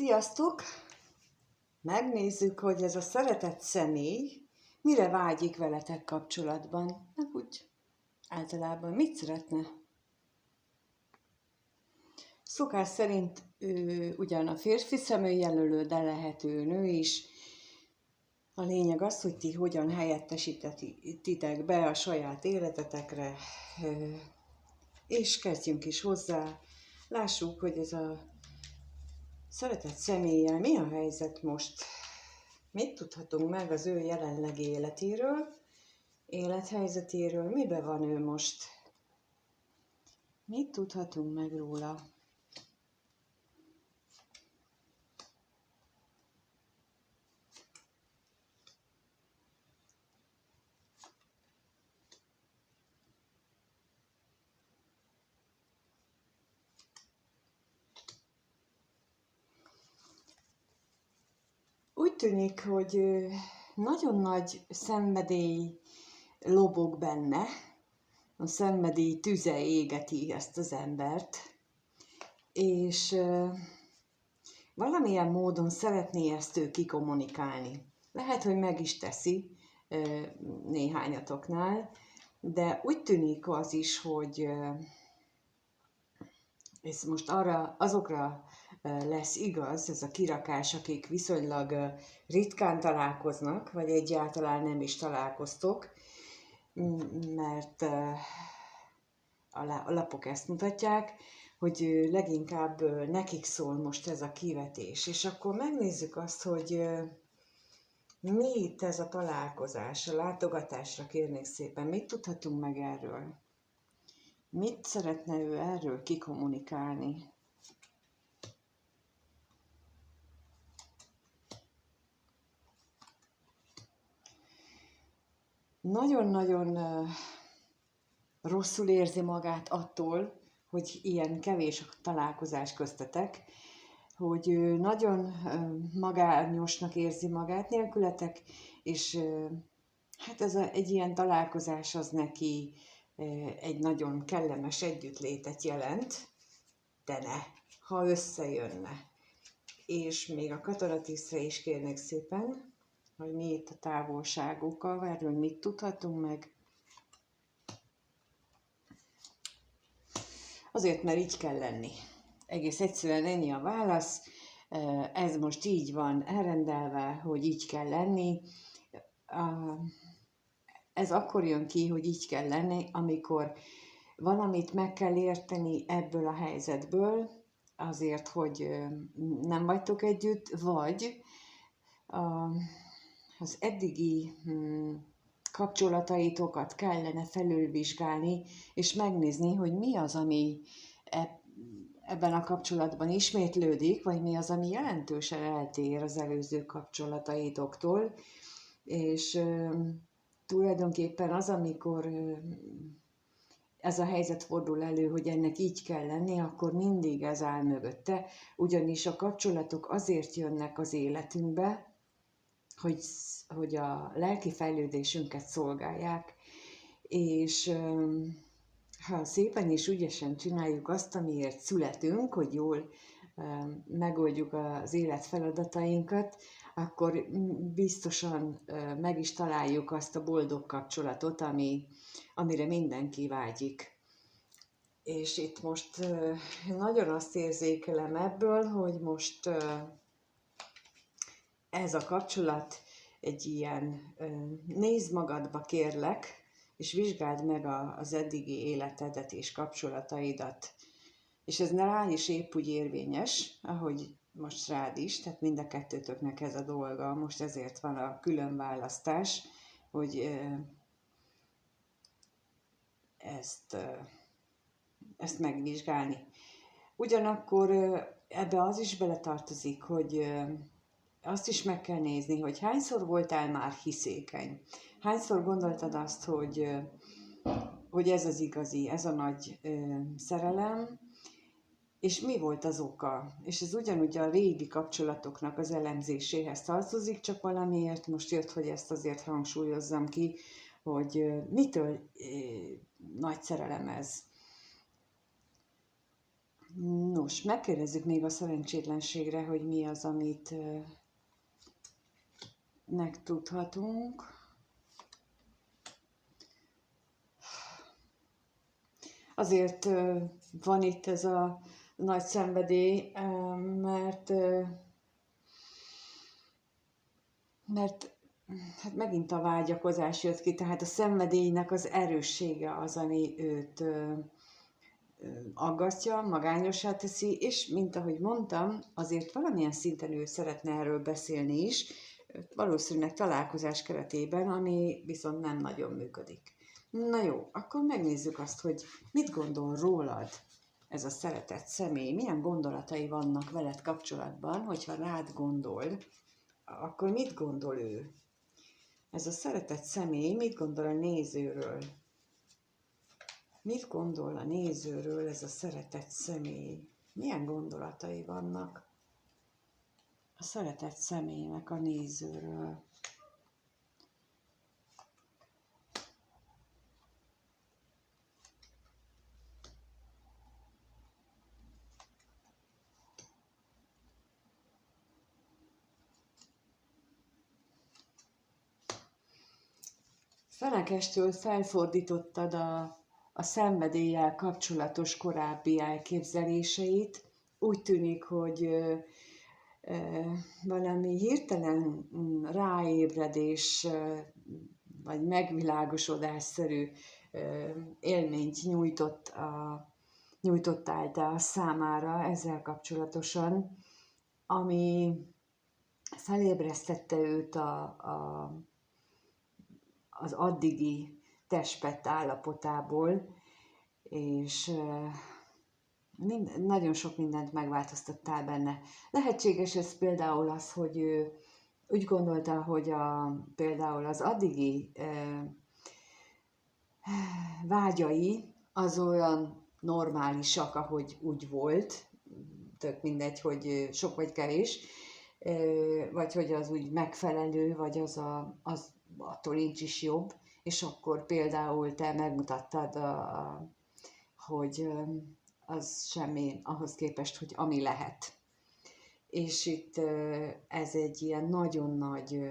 Sziasztok! Megnézzük, hogy ez a szeretett személy mire vágyik veletek kapcsolatban. Meg úgy általában mit szeretne? Szokás szerint ő ugyan a férfi személyjelölő, de lehet ő nő is. A lényeg az, hogy ti hogyan helyettesítitek be a saját életetekre, és kezdjünk is hozzá. Lássuk, hogy ez a szeretett személlyel mi a helyzet most? Mit tudhatunk meg az ő jelenlegi életéről, élethelyzetéről, mibe van ő most? Mit tudhatunk meg róla? Úgy tűnik, hogy nagyon nagy szenvedély lobog benne, a szenvedély tüze égeti ezt az embert, és valamilyen módon szeretné ezt ő kikommunikálni. Lehet, hogy meg is teszi néhányatoknál, de úgy tűnik az is, hogy ez most azokra lesz igaz, ez a kirakás, akik viszonylag ritkán találkoznak, vagy egyáltalán nem is találkoztok, mert a lapok ezt mutatják, hogy leginkább nekik szól most ez a kivetés. És akkor megnézzük azt, hogy mi itt ez a találkozás, a látogatásra kérnék szépen. Mit tudhatunk meg erről? Mit szeretne ő erről kikommunikálni? Nagyon-nagyon rosszul érzi magát attól, hogy ilyen kevés a találkozás köztetek, hogy ő nagyon magányosnak érzi magát nélkületek, és hát egy ilyen találkozás az neki egy nagyon kellemes együttlétet jelent, de ne, ha összejönne. És még a katonatisztre is kérnék szépen, hogy mi itt a távolságokkal, erről mit tudhatunk meg. Azért, mert így kell lenni. Egész egyszerűen ennyi a válasz, ez most így van elrendelve, hogy így kell lenni. Ez akkor jön ki, hogy így kell lenni, amikor valamit meg kell érteni ebből a helyzetből, azért, hogy nem vagytok együtt, vagy az eddigi kapcsolataitokat kellene felülvizsgálni, és megnézni, hogy mi az, ami ebben a kapcsolatban ismétlődik, vagy mi az, ami jelentősen eltér az előző kapcsolataitoktól, és tulajdonképpen az, amikor ez a helyzet fordul elő, hogy ennek így kell lenni, akkor mindig ez áll mögötte, ugyanis a kapcsolatok azért jönnek az életünkbe, hogy a lelki fejlődésünket szolgálják, és ha szépen és ügyesen csináljuk azt, amiért születünk, hogy jól megoldjuk az élet feladatainkat, akkor biztosan meg is találjuk azt a boldog kapcsolatot, amire mindenki vágyik. És itt most nagyon azt érzékelem ebből, hogy most ez a kapcsolat egy ilyen, nézd magadba kérlek, és vizsgáld meg az eddigi életedet és kapcsolataidat. És ez rá is épp úgy érvényes, ahogy most rád is, tehát mind a kettőtöknek ez a dolga. Most ezért van a különválasztás, hogy ezt megvizsgálni. Ugyanakkor ebbe az is beletartozik, hogy azt is meg kell nézni, hogy hányszor voltál már hiszékeny. Hányszor gondoltad azt, hogy ez az igazi, ez a nagy szerelem, és mi volt az oka? És ez ugyanúgy a régi kapcsolatoknak az elemzéséhez tartozik, csak valamiért most jött, hogy ezt azért hangsúlyozzam ki, hogy mitől nagy szerelem ez. Nos, megkérdezzük még a szerencsétlenségre, hogy mi az, amit megtudhatunk. Azért van itt ez a nagy szenvedély, mert hát megint a vágyakozás jött ki, tehát a szenvedélynek az erőssége az, ami őt aggasztja, magányossá teszi, és mint ahogy mondtam, azért valamilyen szinten ő szeretne erről beszélni is, valószínűleg találkozás keretében, ami viszont nem nagyon működik. Na jó, akkor megnézzük azt, hogy mit gondol rólad ez a szeretett személy, milyen gondolatai vannak veled kapcsolatban, hogyha rád gondol, akkor mit gondol ő? Ez a szeretett személy mit gondol a nézőről? Mit gondol a nézőről ez a szeretett személy? Milyen gondolatai vannak a szeretett személynek a nézőről? Fenekestől felfordítottad a szenvedéllyel kapcsolatos korábbi elképzeléseit. Úgy tűnik, hogy valami hirtelen ráébredés, vagy megvilágosodásszerű élményt nyújtottál te a számára ezzel kapcsolatosan, ami felébresztette őt az addigi testpett állapotából, és nagyon sok mindent megváltoztattál benne. Lehetséges ez például az, hogy ő úgy gondolta, hogy például az addigi vágyai az olyan normálisak, ahogy úgy volt, tök mindegy, hogy sok vagy kevés, vagy hogy az úgy megfelelő, vagy az attól nincs is jobb, és akkor például te megmutattad, hogy az semmi ahhoz képest, hogy ami lehet. És itt ez egy ilyen nagyon nagy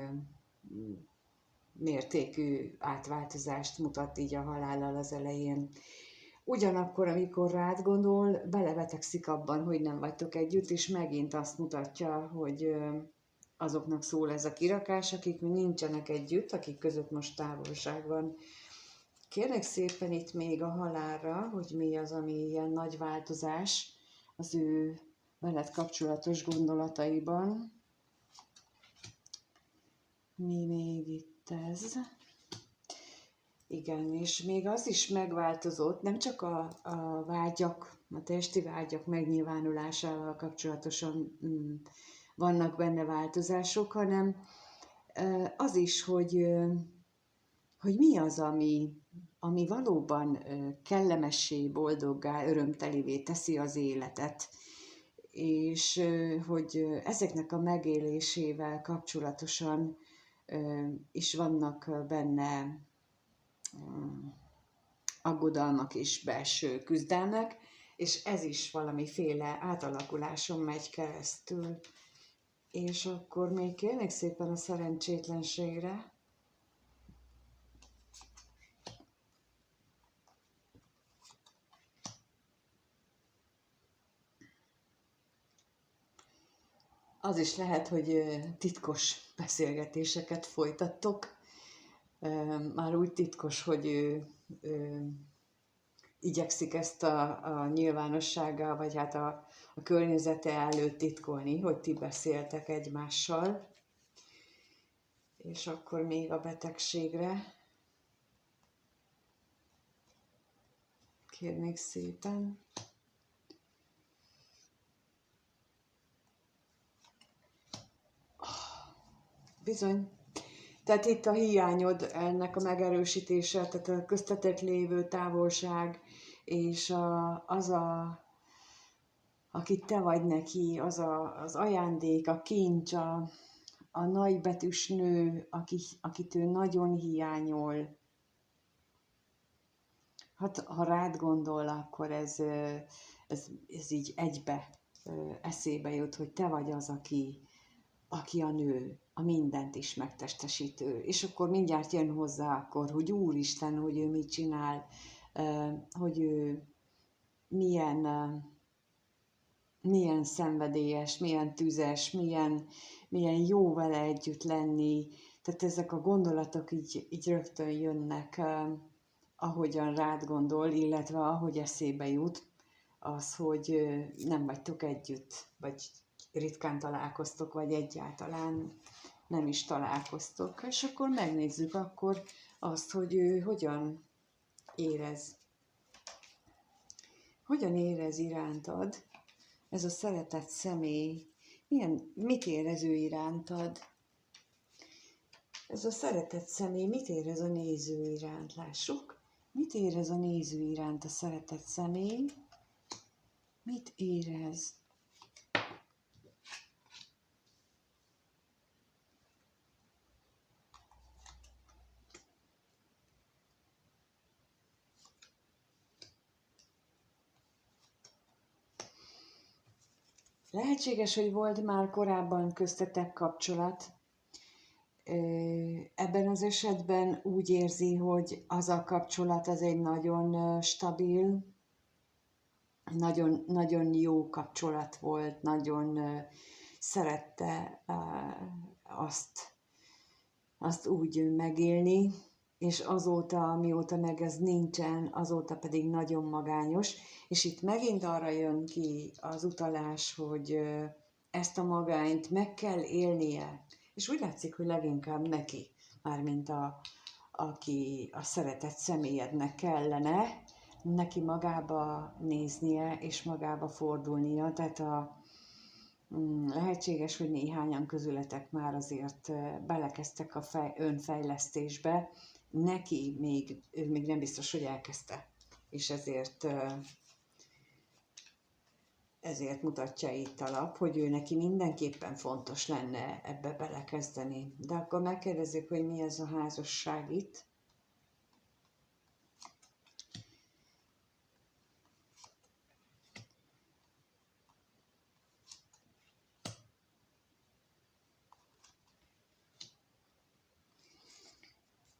mértékű átváltozást mutat így a halállal az elején. Ugyanakkor, amikor rád gondol, belevetekszik abban, hogy nem vagytok együtt, és megint azt mutatja, hogy azoknak szól ez a kirakás, akik nincsenek együtt, akik között most távolság van. Kérlek szépen itt még a halálra, hogy mi az, ami ilyen nagy változás az ő veled kapcsolatos gondolataiban. Mi még itt ez? Igen, és még az is megváltozott, nem csak a vágyak, a testi vágyak megnyilvánulásával kapcsolatosan vannak benne változások, hanem az is, hogy mi az, ami valóban kellemessé, boldoggá, örömtelivé teszi az életet, és hogy ezeknek a megélésével kapcsolatosan is vannak benne aggodalmak és belső küzdelmek, és ez is valamiféle átalakuláson megy keresztül. És akkor még kérnék szépen a szerencsétlenségre. Az is lehet, hogy titkos beszélgetéseket folytattok. Már úgy titkos, hogy ő igyekszik ezt a nyilvánossággal, vagy hát a környezete előtt titkolni, hogy ti beszéltek egymással. És akkor még a betegségre. Kérnék szépen. Bizony. Tehát itt a hiányod, ennek a megerősítése, tehát a köztetek lévő távolság, és akit te vagy neki, az ajándék, a kincs, a nagybetűs nő, akit ő nagyon hiányol. Hát, ha rád gondol, akkor ez így egybe eszébe jut, hogy te vagy az, aki a nő, a mindent is megtestesítő. És akkor mindjárt jön hozzá akkor, hogy Úristen, hogy ő mit csinál, hogy ő milyen szenvedélyes, milyen tüzes, milyen jó vele együtt lenni. Tehát ezek a gondolatok így rögtön jönnek, ahogyan rád gondol, illetve ahogy eszébe jut, az, hogy nem vagytok együtt, vagy ritkán találkoztok, vagy egyáltalán nem is találkoztok. És akkor megnézzük akkor azt, hogy ő hogyan érez. Hogyan érez irántad ez a szeretett személy? Mit érez ő irántad? Ez a szeretett személy mit érez a néző iránt? Lássuk. Mit érez a néző iránt a szeretett személy? Mit érez? Lehetséges, hogy volt már korábban köztetek kapcsolat. Ebben az esetben úgy érzi, hogy az a kapcsolat az egy nagyon stabil, nagyon, nagyon jó kapcsolat volt, nagyon szerette azt úgy megélni, és azóta, mióta meg ez nincsen, azóta pedig nagyon magányos, és itt megint arra jön ki az utalás, hogy ezt a magányt meg kell élnie, és úgy látszik, hogy leginkább neki, mármint aki a szeretett személyednek kellene, neki magába néznie, és magába fordulnia, tehát lehetséges, hogy néhányan közületek már azért belekezdtek a önfejlesztésbe, neki ő még nem biztos, hogy elkezdte, és ezért mutatja itt a lap, hogy ő neki mindenképpen fontos lenne ebbe belekezdeni. De akkor megkérdezzük, hogy mi ez a házasság itt.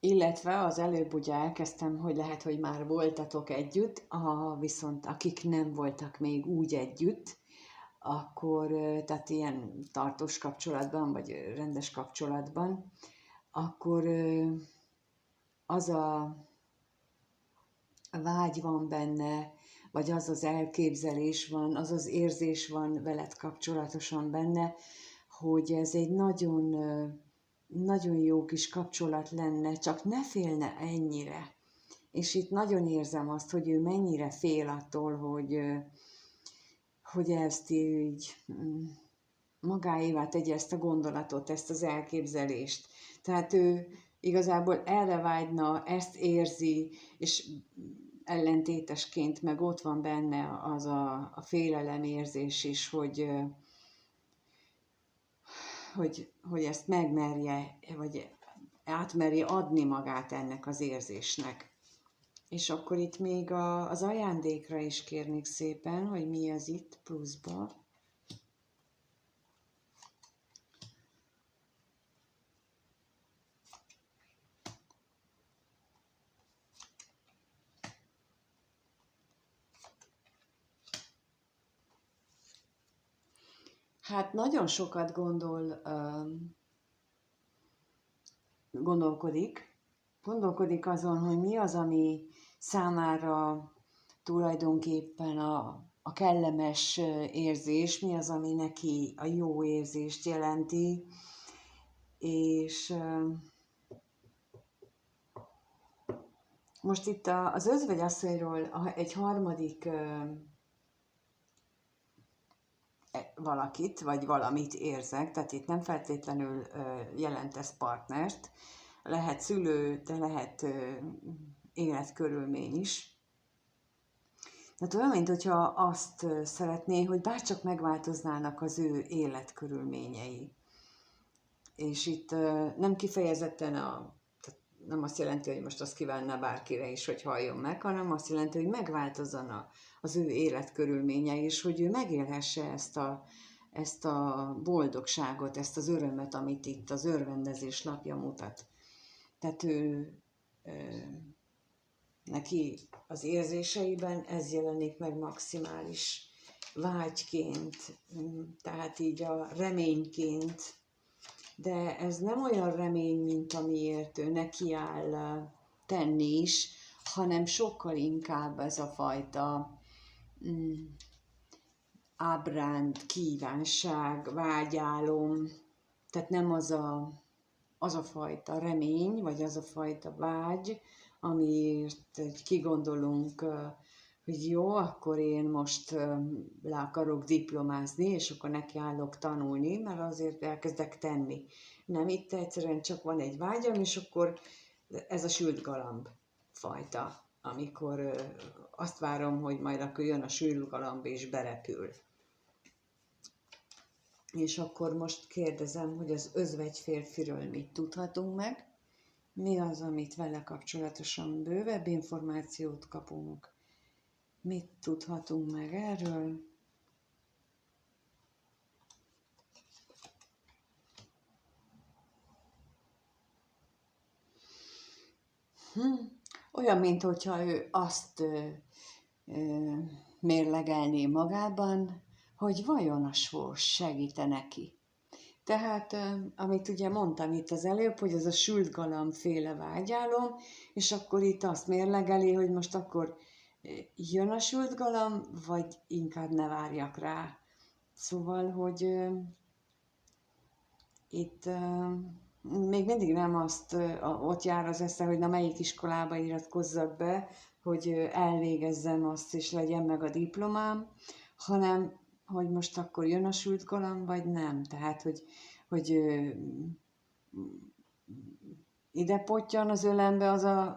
Illetve az előbb ugye elkezdtem, hogy lehet, hogy már voltatok együtt, viszont akik nem voltak még úgy együtt, akkor, tehát ilyen tartós kapcsolatban, vagy rendes kapcsolatban, akkor az a vágy van benne, vagy az az elképzelés van, az az érzés van veled kapcsolatosan benne, hogy ez egy nagyon, nagyon jó kis kapcsolat lenne, csak ne félne ennyire. És itt nagyon érzem azt, hogy ő mennyire fél attól, hogy ezt így magáévá tegye ezt a gondolatot, ezt az elképzelést. Tehát ő igazából erre vágyna, ezt érzi, és ellentétesként meg ott van benne az a félelemérzés is, hogy ezt megmerje, vagy átmerje adni magát ennek az érzésnek. És akkor itt még az ajándékra is kérnék szépen, hogy mi az itt pluszba. Hát nagyon sokat gondolkodik azon, hogy mi az, ami számára tulajdonképpen a kellemes érzés, mi az, ami neki a jó érzést jelenti, és most itt az özvegyasszonyról egy harmadik valakit, vagy valamit érzek, tehát itt nem feltétlenül jelent ez partnert, lehet szülő, de lehet életkörülmény is. Tehát olyan, mintha azt szeretné, hogy bárcsak megváltoznának az ő életkörülményei. És itt nem kifejezetten nem azt jelenti, hogy most azt kívánna bárkire is, hogy halljon meg, hanem azt jelenti, hogy megváltozzon az ő életkörülménye is, hogy ő megélhesse ezt a boldogságot, ezt az örömöt, amit itt az örvendezés lapja mutat. Tehát neki az érzéseiben ez jelenik meg maximális vágyként, tehát így a reményként, de ez nem olyan remény, mint amiért ő nekiáll tenni is, hanem sokkal inkább ez a fajta ábránd, kívánság, vágyálom, tehát nem az a fajta remény, vagy az a fajta vágy, amiért kigondolunk, hogy jó, akkor én most le akarok diplomázni, és akkor nekiállok tanulni, mert azért elkezdek tenni. Nem, itt egyszerűen csak van egy vágyam, és akkor ez a sült galamb fajta, amikor azt várom, hogy majd akkor jön a sült galamb, és berepül. És akkor most kérdezem, hogy az özvegy férfiről mit tudhatunk meg, mi az, amit vele kapcsolatosan bővebb információt kapunk, mit tudhatunk meg erről. Olyan, mintha ő azt mérlegelné magában, hogy vajon a sors segíte neki. Tehát, amit ugye mondtam itt az előbb, hogy ez a sült galambféle vágyálom, és akkor itt azt mérlegeli, hogy most akkor jön a sült galamb, vagy inkább ne várjak rá. Szóval, hogy itt még mindig nem ott jár az esze, hogy na melyik iskolába iratkozzak be, hogy elvégezzem azt, és legyen meg a diplomám, hanem, hogy most akkor jön a sült galamb, vagy nem. Tehát, hogy ide pottyan az ölembe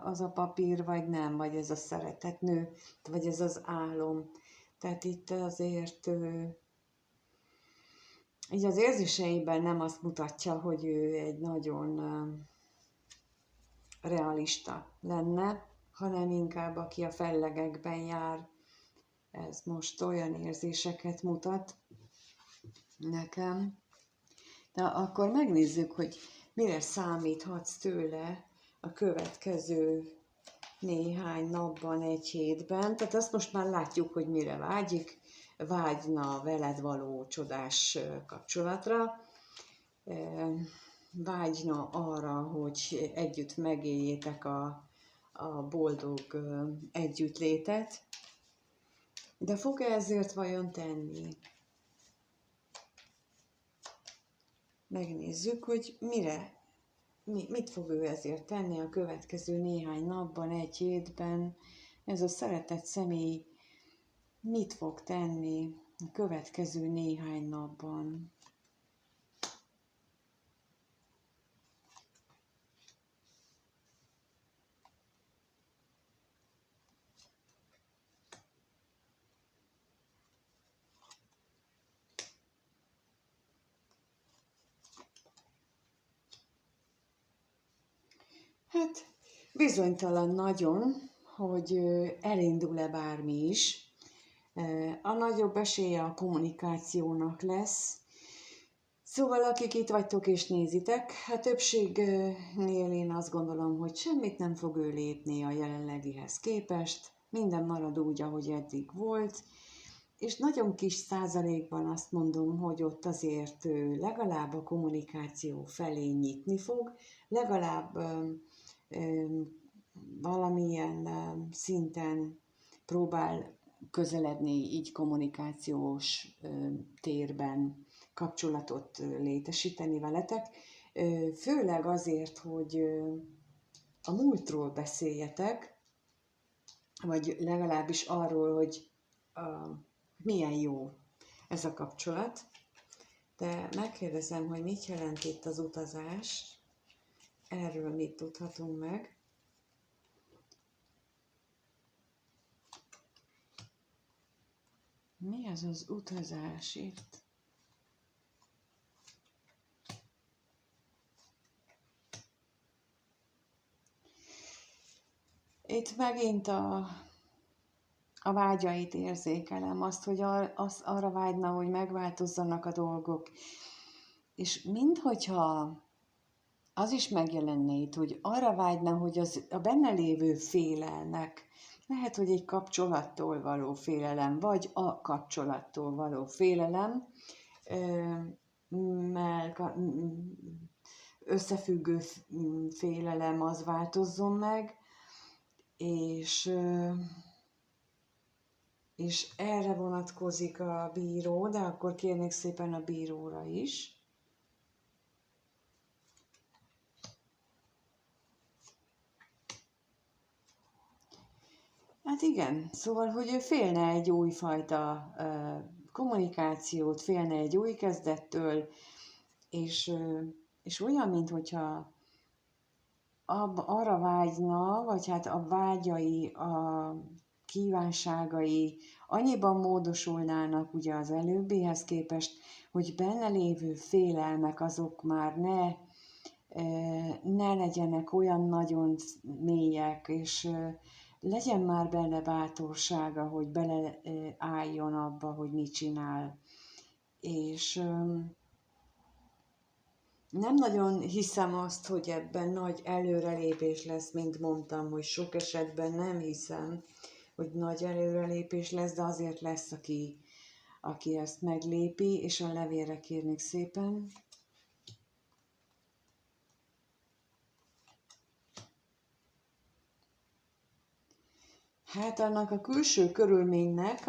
az a papír, vagy nem, vagy ez a szeretetnő, vagy ez az álom. Tehát itt azért így az érzéseiben nem azt mutatja, hogy ő egy nagyon realista lenne, hanem inkább aki a fellegekben jár. Ez most olyan érzéseket mutat nekem. De akkor megnézzük, hogy mire számíthatsz tőle a következő néhány napban, egy hétben. Tehát azt most már látjuk, hogy mire vágyik. Vágyna veled való csodás kapcsolatra, vágyna arra, hogy együtt megéljétek a boldog együttlétet, de fog-e ezért vajon tenni? Megnézzük, hogy mit fog ő ezért tenni a következő néhány napban, egy hétben. Ez a szeretett személy mit fog tenni a következő néhány napban? Hát bizonytalan nagyon, hogy elindul-e bármi is. A nagyobb esélye a kommunikációnak lesz. Szóval akik itt vagytok és nézitek, a többségnél én azt gondolom, hogy semmit nem fog ő lépni a jelenlegihez képest, minden marad úgy, ahogy eddig volt, és nagyon kis százalékban azt mondom, hogy ott azért legalább a kommunikáció felé nyitni fog, legalább valamilyen szinten próbál közeledni így kommunikációs térben, kapcsolatot létesíteni veletek, főleg azért, hogy a múltról beszéljetek, vagy legalábbis arról, hogy milyen jó ez a kapcsolat. De megkérdezem, hogy mit jelent itt az utazás, erről mit tudhatunk meg. Mi az az utazás itt? Itt megint a vágyait érzékelem, azt, hogy arra vágyna, hogy megváltozzanak a dolgok. És minthogyha az is megjelenne itt, hogy arra vágyna, hogy a benne lévő félelmek, lehet, hogy egy kapcsolattól való félelem, vagy a kapcsolattól való félelem, összefüggő félelem az változzon meg, és erre vonatkozik a bíró, de akkor kérnék szépen a bíróra is. Hát igen, szóval, hogy ő félne egy újfajta kommunikációt, félne egy új kezdettől, és olyan, mintha arra vágyna, vagy hát a vágyai, a kívánságai annyiban módosulnának ugye az előbbihez képest, hogy benne lévő félelmek azok már ne legyenek olyan nagyon mélyek, és legyen már benne bátorsága, hogy beleálljon abba, hogy mit csinál. És nem nagyon hiszem azt, hogy ebben nagy előrelépés lesz, mint mondtam, hogy sok esetben nem hiszem, hogy nagy előrelépés lesz, de azért lesz, aki ezt meglépi, és a levélre kérnék szépen. Hát annak a külső körülménynek,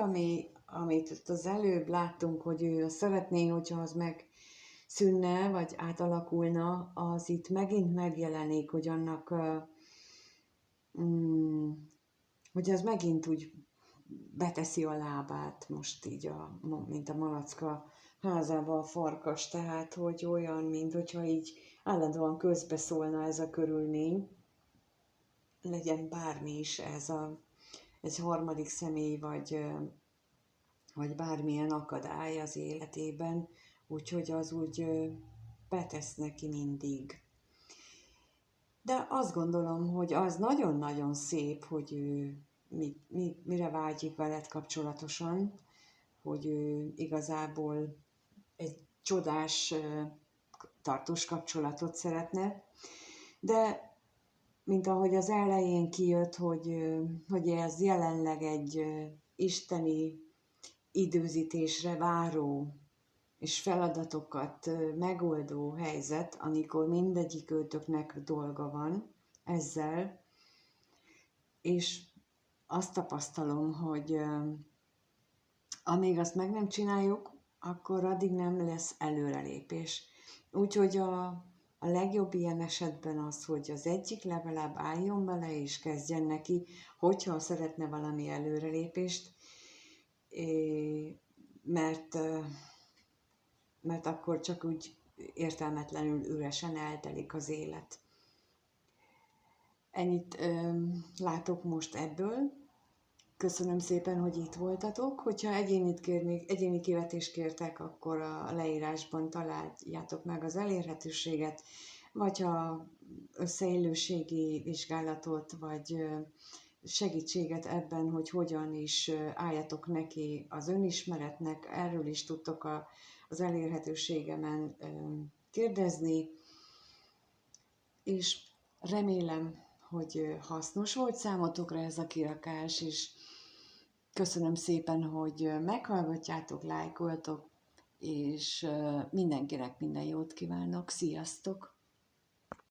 amit az előbb láttunk, hogy ő szeretné, hogyha az megszűnne, vagy átalakulna, az itt megint megjelenik, hogy annak, hogy az megint úgy beteszi a lábát, most így, mint a malacka házába a farkas, tehát, hogy olyan, mint hogyha így állandóan közbeszólna ez a körülmény, legyen bármi is ez egy harmadik személy, vagy bármilyen akadály az életében, úgyhogy az úgy betesz neki mindig. De azt gondolom, hogy az nagyon-nagyon szép, hogy ő mire vágyik veled kapcsolatosan, hogy ő igazából egy csodás, tartós kapcsolatot szeretne, de mint ahogy az elején kijött, hogy ez jelenleg egy isteni időzítésre váró és feladatokat megoldó helyzet, amikor mindegyik őtöknek dolga van ezzel, és azt tapasztalom, hogy amíg azt meg nem csináljuk, akkor addig nem lesz előrelépés. Úgyhogy a legjobb ilyen esetben az, hogy az egyik legalább álljon bele és kezdjen neki, hogyha szeretne valami előrelépést, mert akkor csak úgy értelmetlenül üresen eltelik az élet. Ennyit látok most ebből. Köszönöm szépen, hogy itt voltatok. Hogyha egyéni kivetést kértek, akkor a leírásban találjátok meg az elérhetőséget, vagy ha összeillőségi vizsgálatot, vagy segítséget ebben, hogy hogyan is álljatok neki az önismeretnek, erről is tudtok az elérhetőségemen kérdezni, és remélem, hogy hasznos volt számotokra ez a kirakás, és köszönöm szépen, hogy meghallgatjátok, lájkoltok, és mindenkinek minden jót kívánok. Sziasztok!